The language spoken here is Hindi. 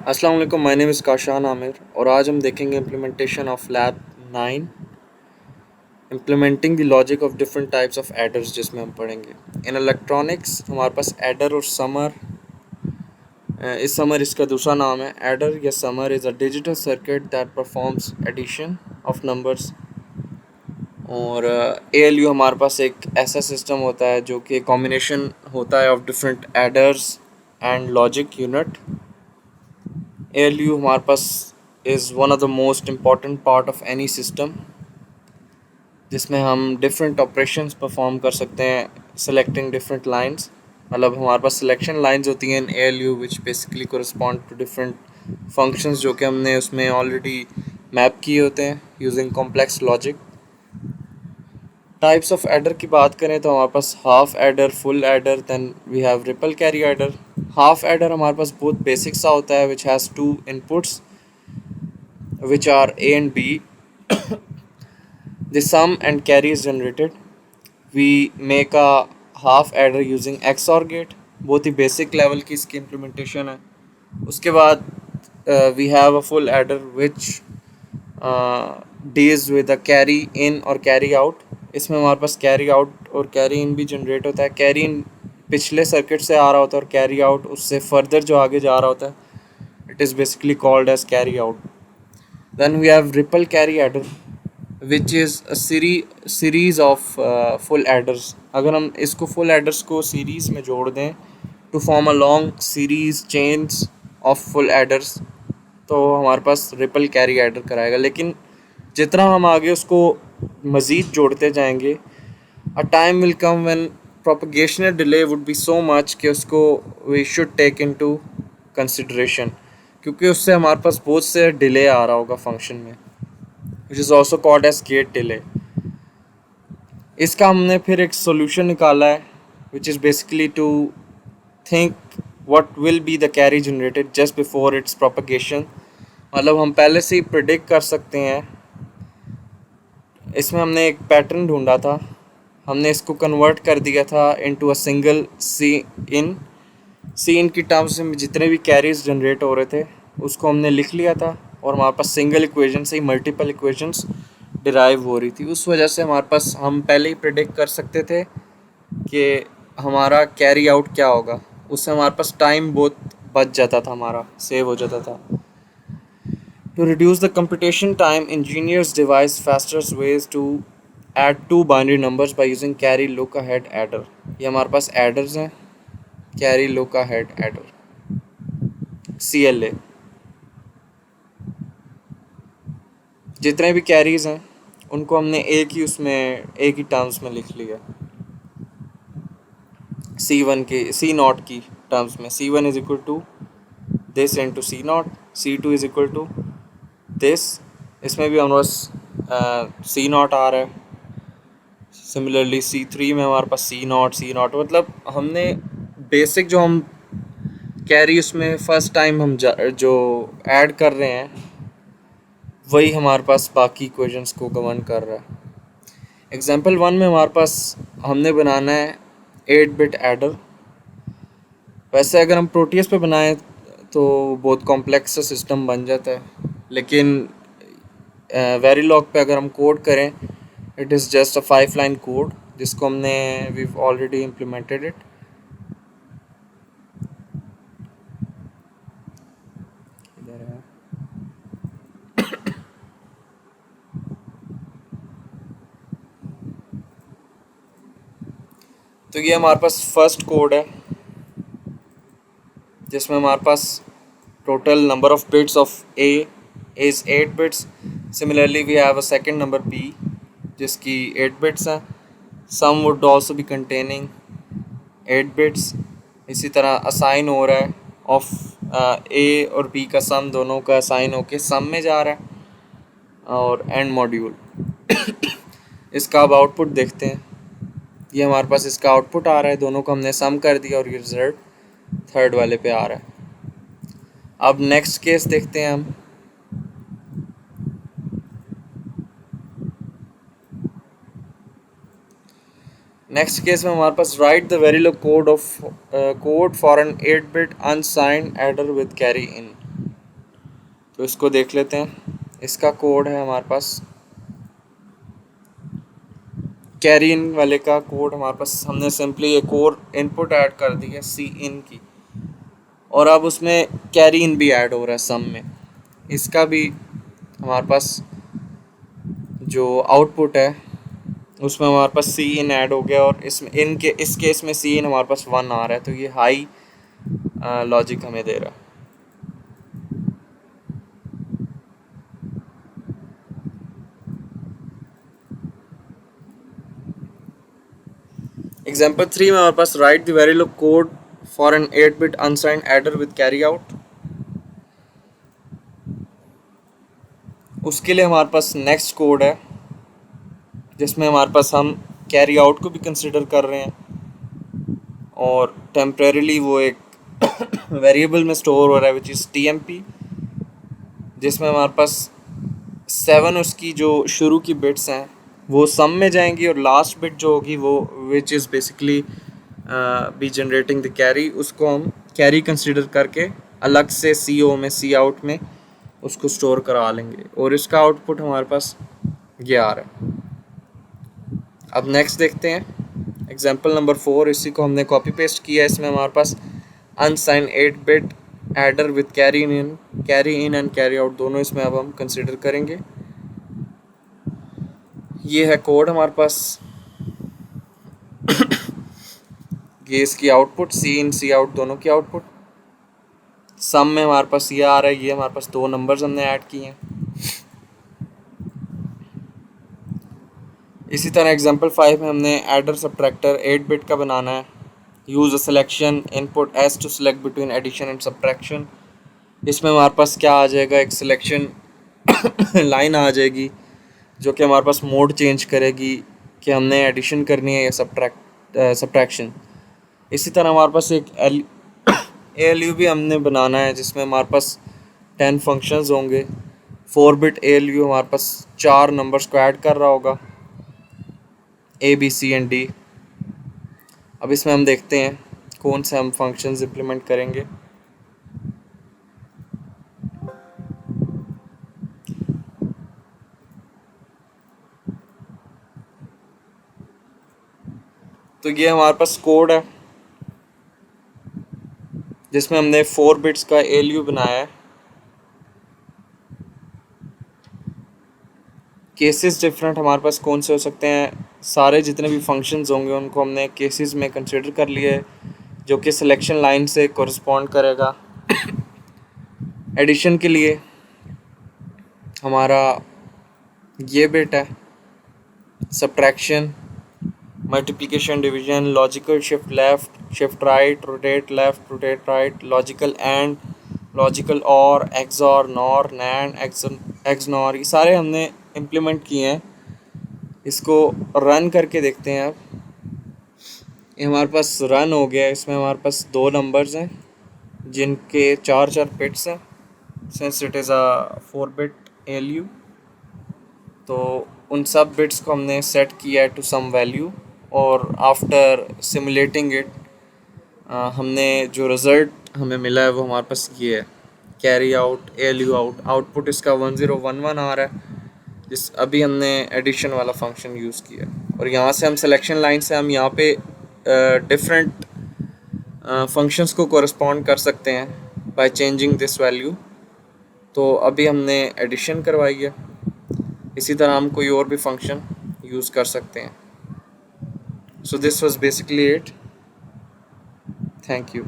अस्सलाम वालेकुम, my name is Kashan Aamir और आज हम देखेंगे implementation of lab 9 implementing the logic of different types of adders जिसमें हम पढ़ेंगे इन इलेक्ट्रॉनिक्स। हमारे पास एडर और समर, इस समर इसका दूसरा नाम है। एडर या summer is a digital circuit that performs addition of numbers. और एएलयू हमारे पास एक ऐसा सिस्टम होता है जो कि कॉम्बिनेशन होता है of different adders and logic unit. ALU हमारे पास is one of the most important part of any system, जिसमें हम डिफरेंट ऑपरेशंस परफॉर्म कर सकते हैं सेलेक्टिंग डिफरेंट लाइंस। मतलब हमारे पास सिलेक्शन लाइंस होती हैं in ALU which basically correspond to different functions जो कि हमने उसमें ऑलरेडी मैप किए होते हैं using complex logic. Types of adder की बात करें तो हमारे पास half adder, full adder, then we have ripple carry adder. Half adder हमारे पास बहुत बेसिक सा होता है which has two inputs which are A and B. The sum and carry is generated. We make a half adder using XOR gate. बहुत ही बेसिक लेवल की इसकी इम्प्लीमेंटेशन है। उसके बाद we have a full adder which deals with a carry in और कैरी आउट। इसमें हमारे पास कैरी आउट और कैरी इन भी जनरेट होता है। कैरी इन पिछले सर्किट से आ रहा होता है और कैरी आउट उससे फर्दर जो आगे जा रहा होता है। It is basically called as carry out. Then we have ripple carry adder, which is a series of full adders. अगर हम इसको full adders को series में जोड़ दें to form a long series chains of full adders, तो हमारे पास ripple carry adder कराएगा। लेकिन जितना हम आगे उसको मज़ीद जोड़ते जाएंगे, a time will come when propagational delay would be so much कि उसको we should take into consideration, क्योंकि उससे हमारे पास बहुत से डिले आ रहा होगा फंक्शन में, which is also called as gate delay. इसका हमने फिर एक सोल्यूशन निकाला है which is basically to think what will be the carry generated just before its propagation. मतलब हम पहले से ही प्रिडिक्ट कर सकते हैं। इसमें हमने एक पैटर्न ढूंढा था, हमने इसको कन्वर्ट कर दिया था इनटू अ सिंगल सी इन की टर्म्स में जितने भी कैरीज जनरेट हो रहे थे उसको हमने लिख लिया था और हमारे पास सिंगल इक्वेशन से ही मल्टीपल इक्वेशंस डिराइव हो रही थी। उस वजह से हमारे पास हम पहले ही प्रिडिक्ट कर सकते थे कि हमारा कैरी आउट क्या होगा। उससे हमारे पास टाइम बहुत बच जाता था, हमारा सेव हो जाता था। To reduce the computation time, engineers devise faster ways to add two binary numbers by using carry look ahead adder. ये हमारे पास एडर्स हैं, carry look ahead adder CLA। जितने भी कैरीज हैं उनको हमने एक ही टर्म्स में लिख लिया। C0 की टर्म्स में C1 is equal to this into C0, C2 is equal to this. इसमें भी हमारे पास C0 आ रहा है। सिमिलरली C3 में हमारे पास C0 मतलब हमने बेसिक जो हम कैरी उसमें फर्स्ट टाइम हम जो ऐड कर रहे हैं वही हमारे पास बाकी इक्वेशंस को गवर्न कर रहा है। एग्जाम्पल 1 में हमारे पास हमने बनाना है 8 बिट एडर। वैसे अगर हम प्रोटियस पे बनाएं तो बहुत कॉम्प्लेक्स सा सिस्टम बन जाता है, लेकिन वेरीलॉग पे अगर हम कोड करें it is just a 5 line code जिसको हमने वी ऑलरेडी इम्प्लीमेंटेड इट। तो ये हमारे पास फर्स्ट कोड है जिसमें हमारे पास total number of bits of A is 8 bits. Similarly we have a second number B जिसकी 8 बिट्स हैं। Sum would also be containing 8 bits. इसी तरह असाइन हो रहा है ऑफ A और B का सम, दोनों का असाइन होके सम में जा रहा है। और एंड मॉड्यूल इसका अब आउटपुट देखते हैं। ये हमारे पास इसका आउटपुट आ रहा है, दोनों को हमने सम कर दिया और ये रिजल्ट थर्ड वाले पे आ रहा है। अब नेक्स्ट केस देखते हैं हम। नेक्स्ट केस में हमारे पास write the Verilog code for an 8 bit unsigned adder with carry in. तो इसको देख लेते हैं। इसका कोड है हमारे पास, कैरी इन वाले का कोड हमारे पास, हमने सिंपली एक और इनपुट ऐड कर दी है सी इन की, और अब उसमें कैरी इन भी ऐड हो रहा है सम में। इसका भी हमारे पास जो आउटपुट है उसमें हमारे पास सी इन ऐड हो गया, और इसमें इस केस में सी इन हमारे पास 1 आ रहा है, तो ये हाई लॉजिक हमें दे रहा है। एग्जाम्पल 3 में हमारे पास write the variable code for an 8-bit unsigned adder with carry out. उसके लिए हमारे पास नेक्स्ट कोड है जिसमें हमारे पास हम कैरी आउट को भी कंसिडर कर रहे हैं, और टेम्परेरीली वो एक वेरिएबल में स्टोर हो रहा है विच इज़ टीएमपी, जिसमें हमारे पास 7 उसकी जो शुरू की बिट्स हैं वो सम में जाएंगी, और लास्ट बिट जो होगी वो which is basically be generating the carry, उसको हम कैरी कंसिडर करके अलग से सी ओ में, सी आउट में उसको स्टोर करा लेंगे, और इसका आउटपुट हमारे पास ये आ रहा है। अब नेक्स्ट देखते हैं एग्जांपल नंबर 4। इसी को हमने कॉपी पेस्ट किया है। इसमें हमारे पास unsigned 8-bit adder with carry in and carry out दोनों इसमें अब हम कंसिडर करेंगे। ये है कोड हमारे पास, ये इसकी आउटपुट सी इन सी आउट दोनों की आउटपुट। सम में हमारे पास ये आ रहा है, ये हमारे पास 2 नंबर्स हमने ऐड किए हैं। इसी तरह एग्जांपल 5 में हमने एडर सब्ट्रैक्टर 8-bit का बनाना है। Use a selection input S to select between addition and subtraction. इसमें हमारे पास क्या आ जाएगा, एक सिलेक्शन लाइन आ जाएगी जो कि हमारे पास मोड चेंज करेगी कि हमने एडिशन करनी है या सब्ट्रैक्शन। इसी तरह हमारे पास एक ALU भी हमने बनाना है जिसमें हमारे पास 10 फंक्शंस होंगे। 4-bit ALU हमारे पास 4 नंबर्स को ऐड कर रहा होगा, A B C and D। अब इसमें हम देखते हैं कौन से हम फंक्शंस इम्प्लीमेंट करेंगे। तो ये हमारे पास कोड है जिसमें हमने 4 बिट्स का ALU बनाया है। केसेस डिफरेंट हमारे पास कौन से हो सकते हैं, सारे जितने भी फंक्शंस होंगे उनको हमने केसेस में कंसिडर कर लिए है, जो कि सिलेक्शन लाइन से कोरिस्पॉन्ड करेगा। एडिशन के लिए हमारा ये बिट है, subtraction, multiplication, division, logical shift left, shift right, rotate left, rotate right, logical and, logical और, एक्सॉर, नॉर, नैंड, एक्सनॉर, ये सारे हमने इम्प्लीमेंट किए हैं। इसको रन करके देखते हैं। अब ये हमारे पास रन हो गया। इसमें हमारे पास 2 नंबर्स हैं जिनके 4 बिट्स हैं, since it is a 4-bit ALU। तो उन सब बिट्स को हमने सेट किया है टू सम वैल्यू, और आफ्टर सिमुलेटिंग इट हमने जो रिज़ल्ट हमें मिला है वो हमारे पास ये है, carry out ALU out. Output इसका 1011 आ रहा है, जिस अभी हमने एडिशन वाला फंक्शन यूज़ किया, और यहाँ से हम सिलेक्शन लाइन से हम यहाँ पे डिफरेंट फंक्शंस को कोरिस्पॉन्ड कर सकते हैं बाय चेंजिंग दिस वैल्यू। तो अभी हमने एडिशन करवाई है, इसी तरह हम कोई और भी फंक्शन यूज़ कर सकते हैं। So this was basically it. Thank you.